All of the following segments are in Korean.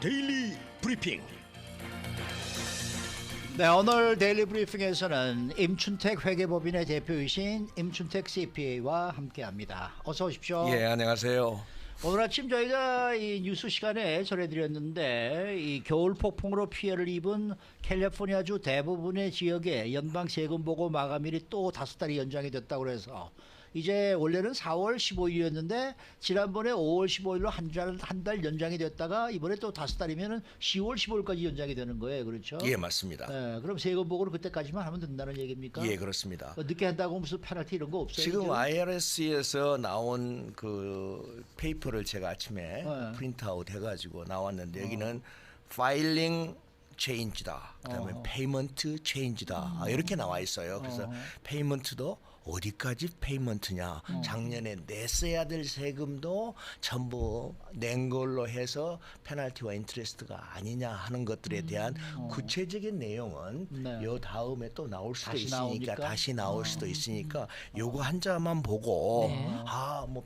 데일리 브리핑. 네, 오늘 데일리 브리핑에서는 임춘택 회계법인의 대표이신 임춘택 CPA와 함께합니다. 어서 오십시오. 예, 안녕하세요. 오늘 아침 저희가 이 뉴스 시간에 전해드렸는데 이 겨울 폭풍으로 피해를 입은 캘리포니아주 대부분의 지역에 연방 세금 보고 마감일이 또 5달이 연장이 됐다고 해서 이제 원래는 4월 15일이었는데 지난번에 5월 15일로 한 달 연장이 됐다가 이번에 또 5달이면은 10월 15일까지 연장이 되는 거예요, 그렇죠? 예, 맞습니다. 네, 그럼 세금 보고는 그때까지만 하면 된다는 얘기입니까? 예, 그렇습니다. 늦게 한다고 무슨 페널티 이런 거 없어요? 지금 이제? IRS에서 나온 그 페이퍼를 제가 아침에 프린트아웃 해가지고 나왔는데 여기는 파일링 체인지다. 그다음에 페이먼트 체인지다. 이렇게 나와 있어요. 그래서 페이먼트도 어디까지 페이먼트냐. 작년에 냈어야 될 세금도 전부 낸 걸로 해서 페널티와 인트레스트가 아니냐 하는 것들에 대한 구체적인 내용은 네. 요 다음에 또 나올 수도 다시 있으니까 나옵니까? 다시 나올 수도 있으니까 요거 한자만 보고 네. 뭐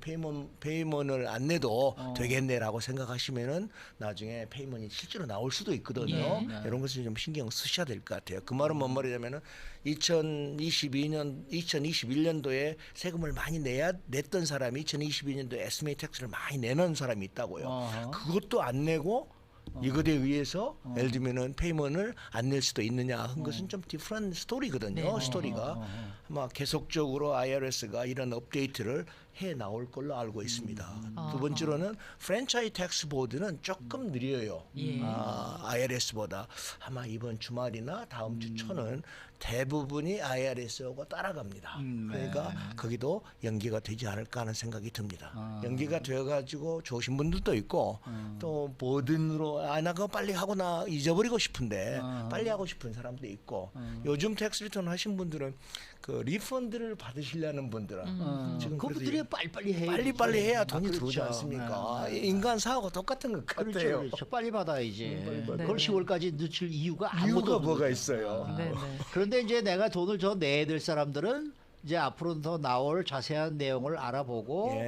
페이먼을 안 내도 되겠네라고 생각하시면은 나중에 페이먼이 실제로 나올 수도 있거든요. 네. 이런 것을 좀 신경 쓰셔야 될 것 같아요. 그 말은 뭔 말이냐면은 2021년도에 세금을 많이 냈던 사람이 2022년도에 에스티메이트 텍스를 많이 내는 사람이 있다고요. 그것도 안 내고 이것에 의해서 예를 들면은 페이먼을 안 낼 수도 있느냐 한 것은 좀 디프런 스토리거든요. 스토리가 아마 계속적으로 IRS가 이런 업데이트를 해 나올 걸로 알고 있습니다. 두 번째로는 프랜차이즈 텍스 보드는 조금 느려요. IRS보다 아마 이번 주말이나 다음 주 초는 대부분이 IRS하고 따라갑니다. 그러니까 거기도 연기가 되지 않을까 하는 생각이 듭니다. 연기가 되어가지고 좋으신 분들도 있고 또 보든으로 나 그거 빨리 하고 나 잊어버리고 싶은데 빨리 하고 싶은 사람도 있고 요즘 텍스 리턴 하신 분들은 그 리펀드를 받으시려는 분들은 지금 그분들이 빨리빨리 해야 빨리빨리 해야 돈이 그렇죠. 들어오지 않습니까? 네. 인간 사하고 똑같은 것 같아요. 그렇죠, 그렇죠. 빨리 받아야지. 그걸 네. 10월까지 늦출 이유가 아무도 이유가 없는 뭐가 거죠. 있어요? 네, 네. 그런데 이제 내가 돈을 더 내야 될 사람들은 이제 앞으로 더 나올 자세한 내용을 알아보고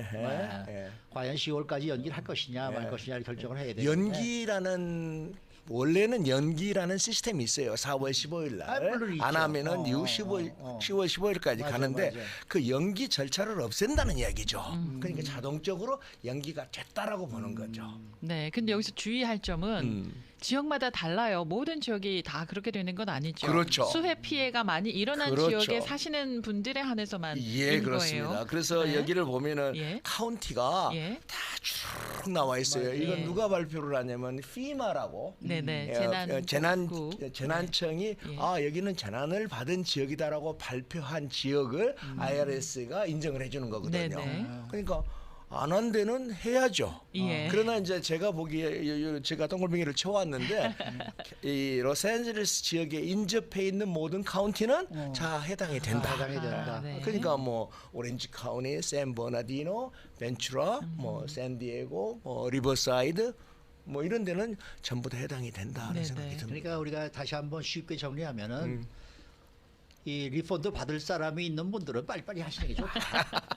과연 10월까지 연기를 할 것이냐 말 것이냐를 결정을 해야 되는데 원래는 연기라는 시스템이 있어요. 4월 15일 날. 물론 있죠. 안 하면은 10월 15일까지 맞아, 가는데 맞아. 그 연기 절차를 없앤다는 이야기죠. 그러니까 자동적으로 연기가 됐다라고 보는 거죠. 네, 근데 여기서 주의할 점은 지역마다 달라요. 모든 지역이 다 그렇게 되는 건 아니죠. 그렇죠. 수해 피해가 많이 일어난 그렇죠. 지역에 사시는 분들에 한해서만 예, 있는 그렇습니다. 거예요. 그래서 네. 여기를 보면은 예. 카운티가 예. 다 쭉 나와 있어요. 맞아요. 이건 예. 누가 발표를 하냐면 FEMA라고 네네. 재난청이 여기는 재난을 받은 지역이다라고 발표한 지역을 IRS가 인정을 해주는 거거든요. 네네. 그러니까 안 한 데는 해야죠. 예. 그러나 이제 제가 보기에 제가 동글뱅이를 쳐왔는데 이 로스앤젤레스 지역에 인접해 있는 모든 카운티는 자 해당이 된다. 해당이 된다. 아, 네. 그러니까 뭐 오렌지 카운티, 샌 버나디노, 벤츄라, 뭐 샌디에고, 뭐 리버사이드 뭐 이런 데는 전부 다 해당이 된다는 네네. 생각이 듭니다. 그러니까 우리가 다시 한번 쉽게 정리하면은 이 리펀드 받을 사람이 있는 분들은 빨리빨리 하시는 게 좋다.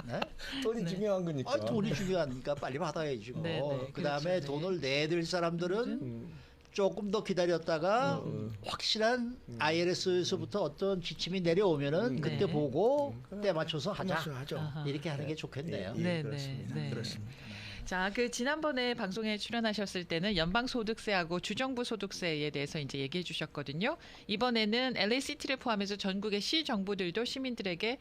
네? 돈이 중요한 거니까. 돈이 중요하니까 빨리 받아야지. 뭐. 네, 네, 그다음에 그렇죠. 돈을 내야 될 사람들은 조금 더 기다렸다가 확실한 IRS에서부터 어떤 지침이 내려오면은 그때 네. 보고 때 맞춰서 하자. 하죠. 이렇게 하는 게 좋겠네요. 예, 네, 그렇습니다. 네. 그렇습니다. 자, 그 지난번에 방송에 출연하셨을 때는 연방소득세하고 주정부 소득세에 대해서 이제 얘기해 주셨거든요. 이번에는 LA시티를 포함해서 전국의 시 정부들도 시민들에게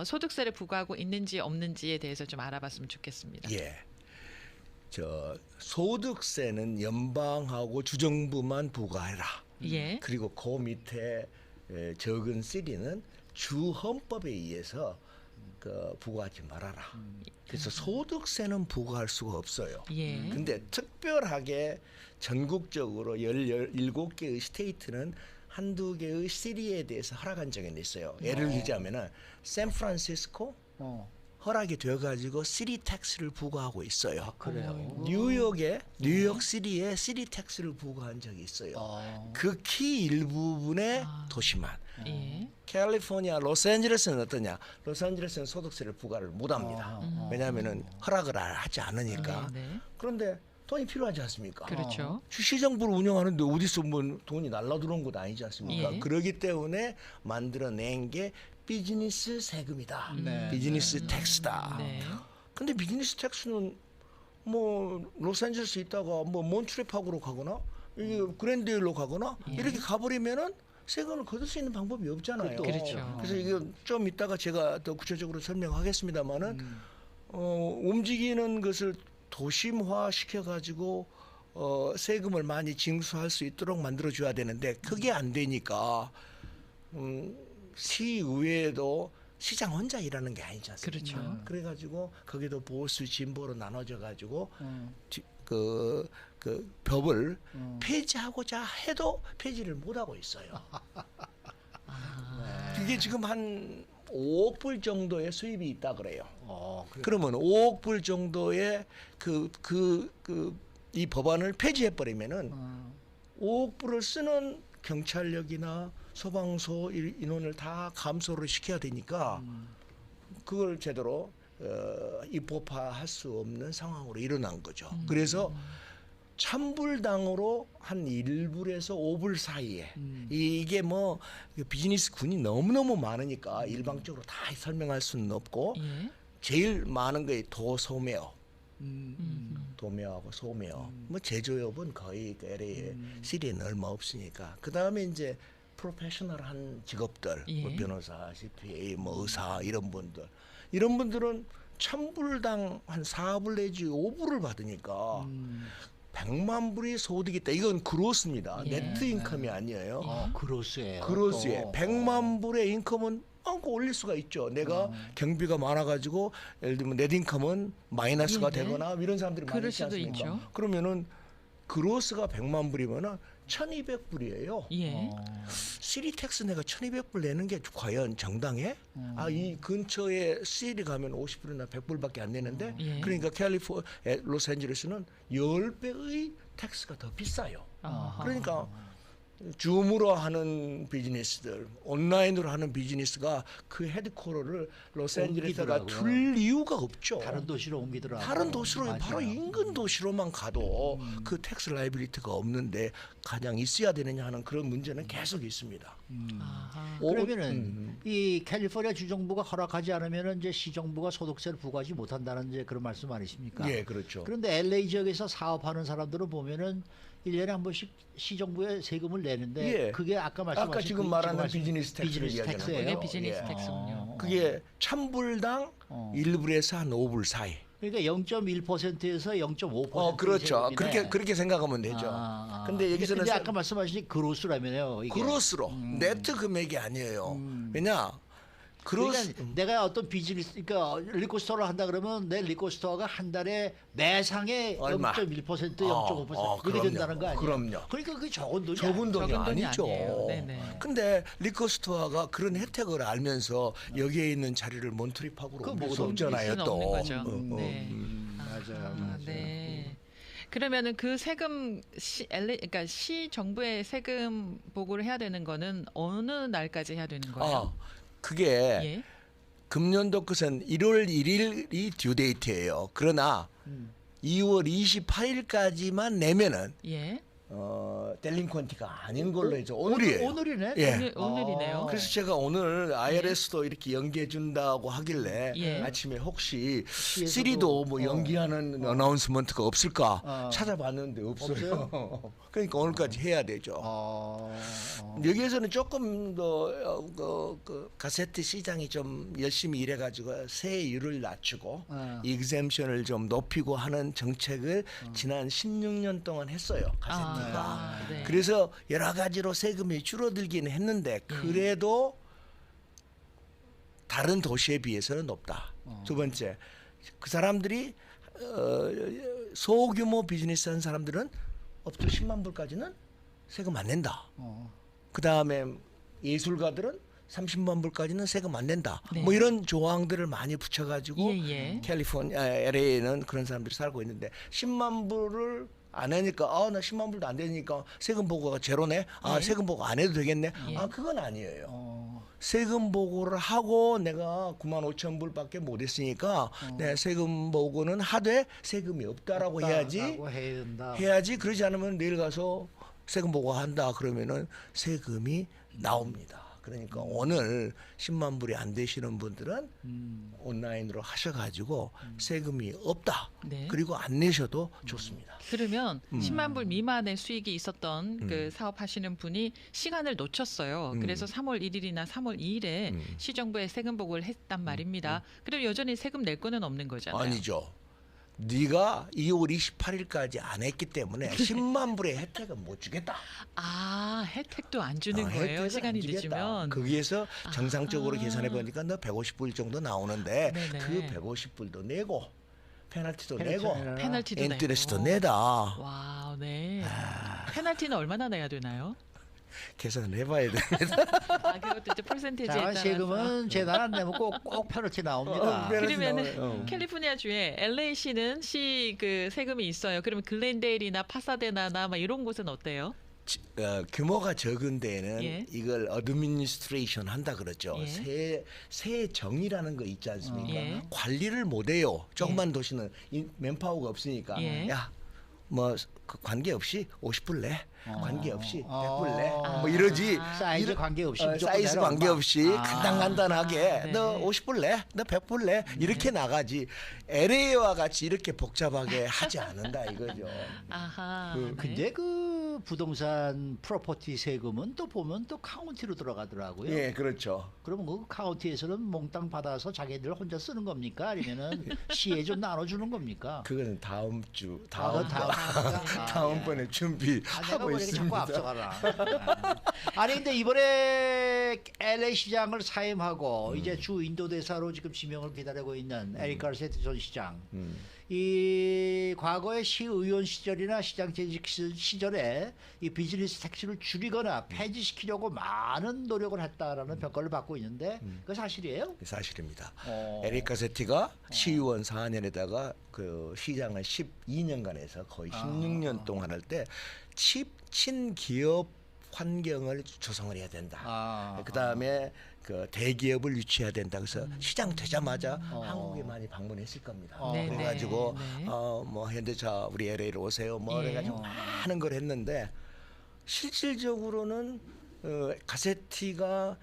소득세를 부과하고 있는지 없는지에 대해서 좀 알아봤으면 좋겠습니다. 예. 소득세는 연방하고 주정부만 부과해라. 예. 그리고 그 밑에 적은 시리는 주 헌법에 의해서 부과하지 말아라. 그래서 소득세는 부과할 수가 없어요. 예. 근데 특별하게 전국적으로 17개의 스테이트는 한두 개의 시리에 대해서 허락한 적이 있어요. 예를 들자면은 샌프란시스코 허락이 되어가지고 시리 텍스를 부과하고 있어요. 그래요. 뉴욕에 뉴욕 시리에 시리 텍스를 부과한 적이 있어요. 극히 일부분의 도시만. 예. 캘리포니아 로스앤젤레스는 어떠냐? 로스앤젤레스는 소득세를 부과를 못합니다. 왜냐하면은 허락을 하지 않으니까. 네, 네. 그런데 돈이 필요하지 않습니까? 그렇죠. 시정부를 운영하는데 어디서 뭐 돈이 날라들어온 것도 아니지 않습니까? 예. 그러기 때문에 만들어낸 게 비즈니스 세금이다. 네. 비즈니스 텍스다. 네. 근데 비즈니스 텍스는 뭐 로스앤젤레스에 있다가 뭐 몬트레 파고로 가거나 이게 그랜드힐로 가거나 이렇게 가버리면은 세금을 거둘 수 있는 방법이 없잖아요. 그렇죠. 그래서 이거 좀 이따가 제가 더 구체적으로 설명하겠습니다만은 움직이는 것을 도심화 시켜가지고 세금을 많이 징수할 수 있도록 만들어줘야 되는데 그게 안 되니까 시의회도 시장 혼자 일하는 게 아니지 않습니까? 그렇죠. 그래가지고 거기도 보수 진보로 나눠져 가지고 그 법을 폐지하고자 해도 폐지를 못 하고 있어요. 이게 지금 한 5억 불 정도의 수입이 있다 그래요. 그러면 5억 불 정도의 이 법안을 폐지해 버리면은 5억 불을 쓰는 경찰력이나 소방서 인원을 다 감소를 시켜야 되니까 그걸 제대로 입법화할 수 없는 상황으로 일어난 거죠. 그래서 천불당으로 한 1불에서 5불 사이에 이게 뭐 비즈니스 군이 너무너무 많으니까 일방적으로 다 설명할 수는 없고 예. 제일 많은 게 도소매업 도매하고 소매업 뭐 제조업은 거의 그 LA 시리에는 얼마 없으니까 그 다음에 이제 프로페셔널한 직업들 예. 뭐 변호사, CPA, 뭐 의사 이런 분들은 천불당 한 4불 내지 5불을 받으니까 100만 불이 소득이 있다. 이건 그로스입니다. 예. 네트 인컴이 아니에요. 그로스예요. 그로스에 또. 100만 불의 인컴은 올릴 수가 있죠. 내가 경비가 많아가지고 예를 들면 넷 인컴은 마이너스가 예, 네. 되거나 이런 사람들이 많이 그럴 있지 수도 않습니까? 있죠. 그러면은 그로스가 100만 불이면은 1,200불이에요. 예. 시리텍스 내가 1,200불 내는 게 과연 정당해? 이 근처에 시리 가면 50불이나 100불밖에 안 내는데 예. 그러니까 로스앤젤레스는 10배의 텍스가 더 비싸요. 아하. 그러니까 줌으로 하는 비즈니스들, 온라인으로 하는 비즈니스가 그 헤드쿼터를 로스앤젤레스가 옮기더라고요. 둘 이유가 없죠. 다른 도시로 옮기더라고요. 다른 도시로 맞아요. 바로 인근 도시로만 가도 그 텍스 라이빌리티가 없는데 가장 있어야 되느냐 하는 그런 문제는 계속 있습니다. 아하. 그러면은 이 캘리포니아 주정부가 허락하지 않으면은 이제 시정부가 소득세를 부과하지 못한다는 이제 그런 말씀 아니십니까? 예, 그렇죠. 그런데 LA 지역에서 사업하는 사람들은 보면은 1년에 한 번씩 시정부에 세금을 내는데 예. 그게 아까 말씀하신 아까 지금 말하는 비즈니스 텍스를 이야기하는 텍스예요. 그게 비즈니스 예. 텍스군요. 그게 1,000불당 1불에서 한 5불 사이. 그러니까 0.1%에서 0.5% 그렇죠. 세금이네. 그렇게 생각하면 되죠. 근데 여기서는 근데 아까 말씀하신 그로스라면요. 이게. 그로스로 네트 금액이 아니에요. 왜냐? 그로스 그러니까 내가 어떤 비즈니스, 그러니까 리코스토어를 한다 그러면 내 리코스토어가 한 달에 매상의 얼마? 0.1%, 0.5% 이렇게 그럼요. 된다는 거 아니에요? 그럼요. 그러니까 그게 적은 돈이 적은 돈이 적은 돈이 아니죠. 아니에요. 네네. 근데 리코스토어가 그런 혜택을 알면서 여기에 있는 자리를 몬트리팍으로 그거 옮길 수 뭐 없잖아요. 수는 또. 없는 거죠. 네. 맞아요. 네. 그러면은 그 세금 그러니까 시 정부의 세금 보고를 해야 되는 거는 어느 날까지 해야 되는 거예요? 그게 예. 금년도 끝은 1월 1일이 듀데이트예요. 그러나 2월 28일까지만 내면은 예. 델링컨티가 아닌 걸로 해서 오늘이에요. 오늘이네. 예. 오늘이네요. 그래서 제가 오늘 IRS도 이렇게 연기해 준다고 하길래 예. 아침에 혹시 시에서도, 시리도 뭐 연기하는 어나운스먼트가 없을까 찾아봤는데 없어요. 없어요? 그러니까 오늘까지 해야 되죠. 여기에서는 조금 더 그 가세트 시장이 좀 열심히 일해가지고 세율을 낮추고 익셈션을 좀 높이고 하는 정책을 지난 16년 동안 했어요. 가세트가. 네. 그래서 여러 가지로 세금이 줄어들기는 했는데 그래도 다른 도시에 비해서는 높다. 두 번째, 그 사람들이 소규모 비즈니스 하는 사람들은 up to 10만 불까지는 세금 안 낸다. 그 다음에 예술가들은 30만 불까지는 세금 안 낸다. 네. 뭐 이런 조항들을 많이 붙여가지고 예. 캘리포니아, LA에는 그런 사람들이 살고 있는데 10만 불을 안 하니까 나 10만 불도 안 되니까 세금 보고가 제로네. 예. 세금 보고 안 해도 되겠네. 예. 그건 아니에요. 어, 세금 보고를 하고 내가 9만 5천 불밖에 못 했으니까 내 세금 보고는 하되 세금이 없다라고 해야지. 없다라고 해야 된다. 해야지. 그러지 않으면 내일 가서 세금 보고한다 그러면은 세금이 나옵니다. 그러니까 오늘 10만 불이 안 되시는 분들은 온라인으로 하셔가지고 세금이 없다. 네. 그리고 안 내셔도 좋습니다. 그러면 10만 불 미만의 수익이 있었던 그 사업하시는 분이 시간을 놓쳤어요. 그래서 3월 1일이나 3월 2일에 시정부에 세금 보고를 했단 말입니다. 그럼 여전히 세금 낼 거는 없는 거잖아요. 아니죠. 네가 2월 28일까지 안 했기 때문에 10만 불의 혜택은 못 주겠다. 혜택도 안 주는 거예요. 혜택은 시간이 안 주겠다. 늦으면. 거기에서 정상적으로 계산해 보니까 너 150불 정도 나오는데 네네. 그 150불도 내고 페널티도 페널티 내고 내라. 페널티도 인트레스트도 내고. 내다. 와, 네. 페널티는 얼마나 내야 되나요? 계산을 해봐야 돼. 그것도 이제 퍼센테이지에 자간 따라서. 세금은 재단 안 내면 꼭 페널티 나옵니다. 페널티 그러면은 나와요. 캘리포니아 주에 LA시는 시 그 세금이 있어요. 그러면 글렌데일이나 파사데나나 막 이런 곳은 어때요? 규모가 적은 데는 예. 이걸 어드미니스트레이션 한다 그러죠. 예. 세정이라는 거 있지 않습니까? 예. 관리를 못해요. 조그만 도시는 맨파워가 없으니까. 예. 야, 뭐 그 관계없이 50불 내. 관계없이 100불 내. 아. 뭐 이러지. 사이즈 관계없이 무조건 사이즈 내라, 관계없이 엄마. 간단간단하게 네. 너 50불 내, 너 100불 내 이렇게 나가지. LA와 같이 이렇게 복잡하게 하지 않는다 이거죠. 아하. 그- 네. 근데 그 부동산 프로퍼티 세금은 또 보면 또 카운티로 들어가더라고요. 예, 그렇죠. 그러면 그 카운티에서는 몽땅 받아서 자기들 혼자 쓰는 겁니까? 아니면은 시에 좀 나눠주는 겁니까? 그거는 다음 주 그건 다음이니까? 다음번에 내가 준비하고 보니까 있습니다. 자꾸 앞서가라. 아니 근데 이번에 LA 시장을 사임하고 이제 주 인도 대사로 지금 지명을 기다리고 있는 에릭 가르세트 전 시장. 이 과거의 시의원 시절이나 시장 재직 시절에 이 비즈니스 택스를 줄이거나 폐지시키려고 많은 노력을 했다라는 평가를 받고 있는데 그 사실이에요? 사실입니다. 어. 에릭 가세티가 시의원 4년에다가 그 시장을 12년간 해서 거의 16년 동안 할 때 친기업 환경을 조성을 해야 된다. 그다음에 그 대기업을 유치해야 된다. 그래서 시장 되자마자 한국에 많이 방문했을 겁니다. 네네. 그래가지고 네. 뭐 현대차 우리 LA로 오세요. 뭐 예. 그래가지고 많은 걸 했는데 실질적으로는 가세티가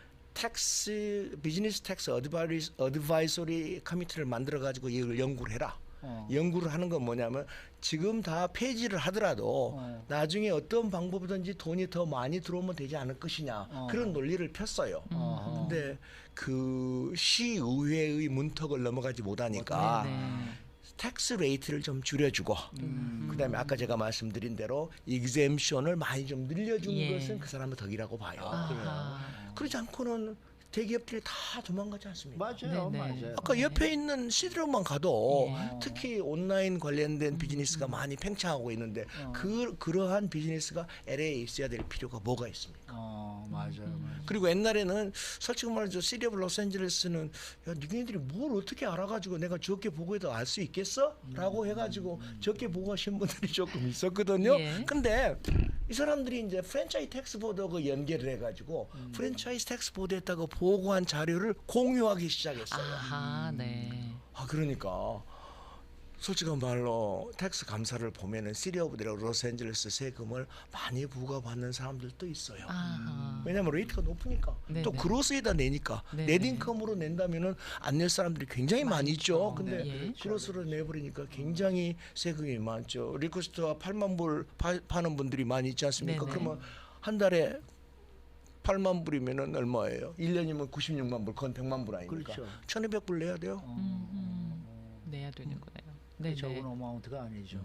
비즈니스 텍스 어드바이소리 커미티를 만들어 가지고 이걸 연구를 해라. 연구를 하는 건 뭐냐면 지금 다 폐지를 하더라도 나중에 어떤 방법이든지 돈이 더 많이 들어오면 되지 않을 것이냐 그런 논리를 폈어요. 근데 그 시의회의 문턱을 넘어가지 못하니까 네네. 텍스 레이트를 좀 줄여주고 그다음에 아까 제가 말씀드린 대로 익셈션을 많이 좀 늘려준 예. 것은 그 사람의 덕이라고 봐요. 아하. 그러지 않고는 대기업들이 다 도망가지 않습니까? 맞아요, 네네. 맞아요. 아까 옆에 있는 시드ром만 가도 예. 특히 온라인 관련된 비즈니스가 많이 팽창하고 있는데 그러한 비즈니스가 LA에 있어야 될 필요가 뭐가 있습니까? 맞아요. 그리고 옛날에는 솔직히 말해서 시리 오브 로스앤젤레스는 야 니네들이 뭘 어떻게 알아가지고 내가 적게 보고해도 알 수 있겠어? 라고 해가지고 적게 보고하신 분들이 조금 있었거든요. 예. 근데 이 사람들이 이제 프랜차이즈 텍스 보드하고 연결을 해가지고 프랜차이즈 텍스 보드에다가 보고한 자료를 공유하기 시작했어요. 아하, 네. 그러니까 솔직한 말로 텍스 감사를 보면은 시리 오브 로스앤젤레스 세금을 많이 부과받는 사람들도 있어요. 아하. 왜냐하면 레이트가 높으니까 네네. 또 그로스에다 내니까 네네. 넷 인컴으로 낸다면은 안 낼 사람들이 굉장히 많이 있죠. 근데 예. 그로스로 내버리니까 굉장히 세금이 많죠. 리퀘스트와 8만 불 파는 분들이 많이 있지 않습니까? 네네. 그러면 한 달에 8만 불이면은 얼마예요? 1년이면 96만 불, 그건 100만 불 아닙니까? 그렇죠. 1,200불 내야 돼요. 내야 되는구나요. 네, 네네. 적은 어마운트가 아니죠.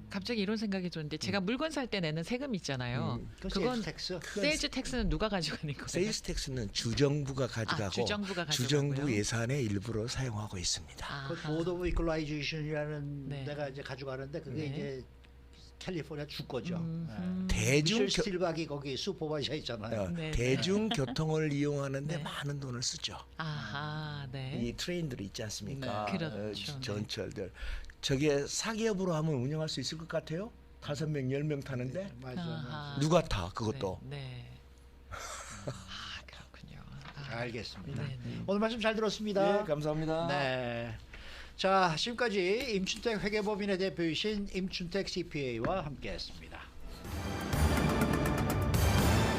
갑자기 이런 생각이 드는데 제가 물건 살 때 내는 세금 있잖아요. 그건 텍스. 세일즈 텍스는 누가 가져가는 거예요? 세일스 텍스는 주정부가 가져가고 주정부가 가져가고요? 주정부 예산의 일부로 사용하고 있습니다. 아하. 그 보드 오브 이퀄라이제이션이라는 네. 데가 이제 가져가는데 그게 네. 이제 캘리포니아 주거죠. 대중 미셸 스틸박이 거기 슈퍼바이저 있잖아요. 네, 대중교통을 이용하는데 네. 많은 돈을 쓰죠. 아하, 네. 이 트레인들이 있지 않습니까? 네. 그렇죠. 전철들. 저게 사기업으로 하면 운영할 수 있을 것 같아요? 5명, 10명 타는데 맞아. 아하. 누가 타 그것도? 네. 네. 아, 그렇군요. 알겠습니다. 네, 네. 오늘 말씀 잘 들었습니다. 네, 감사합니다. 네. 자, 지금까지 임춘택 회계법인의 대표이신 임춘택 CPA와 함께했습니다.